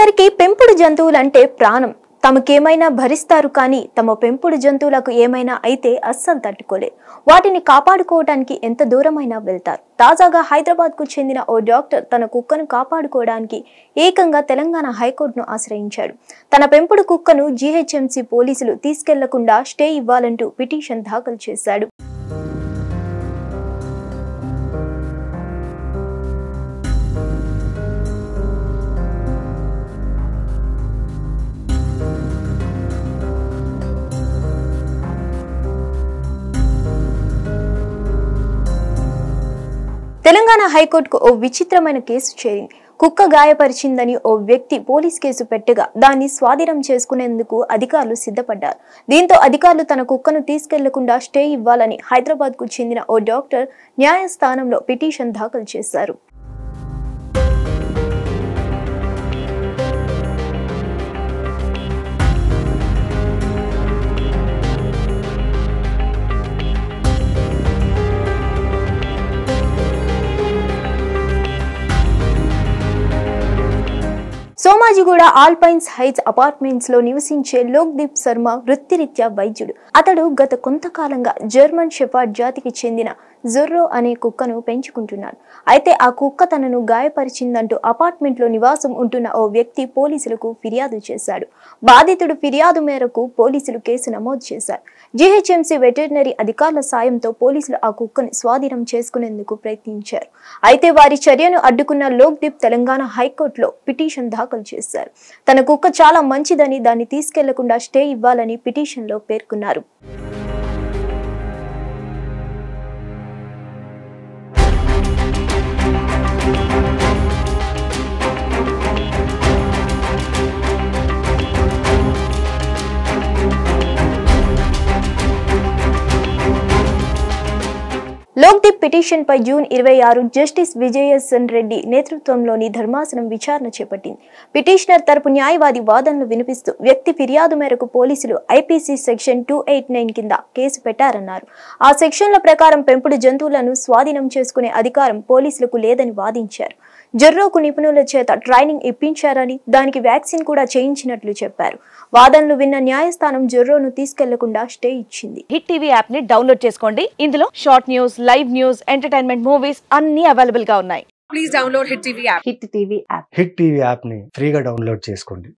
కొందరికి పెంపుడు జంతువులంటే ప్రాణం. తమకేమైనా భరిస్తారు కానీ తమ పెంపుడు జంతువులకు ఏమైనా అయితే అస్సలు తట్టుకోలేరు. వాటిని కాపాడుకోవడానికి ఎంత దూరమైనా వెళ్తారు. తాజాగా హైదరాబాద్కు చెందిన ఓ డాక్టర్ తన కుక్కను కాపాడుకోవడానికి ఏకంగా తెలంగాణ హైకోర్టును ఆశ్రయించాడు. తన పెంపుడు కుక్కను జీహెచ్ఎంసీ పోలీసులు తీసుకెళ్లకుండా స్టే ఇవ్వాలంటూ పిటిషన్ దాఖలు చేశాడు. తెలంగాణ హైకోర్టుకు ఓ విచిత్రమైన కేసు చేరింది. కుక్క గాయపరిచిందని ఓ వ్యక్తి పోలీస్ కేసు పెట్టగా దాన్ని స్వాధీనం చేసుకునేందుకు అధికారులు సిద్ధపడ్డారు. దీంతో అధికారులు తన కుక్కను తీసుకెళ్లకుండా స్టే ఇవ్వాలని హైదరాబాద్కు చెందిన ఓ డాక్టర్ న్యాయస్థానంలో పిటిషన్ దాఖలు చేశారు. సోమాజిగూడ ఆల్పైన్స్ హైట్స్ అపార్ట్మెంట్స్ లో నివసించే లోక్దీప్ శర్మ వృత్తిరీత్యా వైద్యుడు. అతడు గత కొంతకాలంగా జర్మన్ షెపర్డ్ జాతికి చెందిన జొర్రో అనే కుక్కను పెంచుకుంటున్నాడు. అయితే ఆ కుక్క తనను గాయపరిచిందంటూ అపార్ట్మెంట్ లో నివాసం ఉంటున్న ఓ వ్యక్తి పోలీసులకు ఫిర్యాదు చేశాడు. బాధితుడు ఫిర్యాదు మేరకు పోలీసులు కేసు నమోదు చేశారు. జీహెచ్ఎంసీ వెటర్నరీ అధికారుల సాయంతో పోలీసులు ఆ కుక్కను స్వాధీనం చేసుకునేందుకు ప్రయత్నించారు. అయితే వారి చర్యను అడ్డుకున్న లోక్దీప్ తెలంగాణ హైకోర్టులో పిటిషన్ దాఖలు చేశారు. తన కుక్క చాలా మంచిదని, దాన్ని తీసుకెళ్లకుండా స్టే ఇవ్వాలని పిటిషన్ లో పేర్కొన్నారు. లోక్దీప్ పిటిషన్ పై జూన్ 26 జస్టిస్ విజయసన్ రెడ్డి నేతృత్వంలోని ధర్మాసనం విచారణ చేపట్టింది. పిటిషనర్ తరపు న్యాయవాది వాదనలు వినిపిస్తూ వ్యక్తి ఫిర్యాదు మేరకు పోలీసులు ఐపీసీ సెక్షన్ 289 కింద కేసు పెట్టారన్నారు. ఆ సెక్షన్ల ప్రకారం పెంపుడు జంతువులను స్వాధీనం చేసుకునే అధికారం పోలీసులకు లేదని వాదించారు. జొర్రోకు నిపుణుల చేత ట్రైనింగ్ ఇప్పించారని, దానికి వ్యాక్సిన్ కూడా చేయించినట్లు చెప్పారు. వాదనలు విన్న న్యాయస్థానం జొర్రోను తీసుకెళ్లకుండా స్టే ఇచ్చింది. హిట్ టీవీ యాప్ ని డౌన్లోడ్ చేసుకోండి. ఇందులో short news, live news, entertainment movies అన్ని అవైలబుల్ గా ఉన్నాయి. Please download Hit TV app. Hit TV app hit TV app ని ఫ్రీగా డౌన్లోడ్ చేసుకోండి.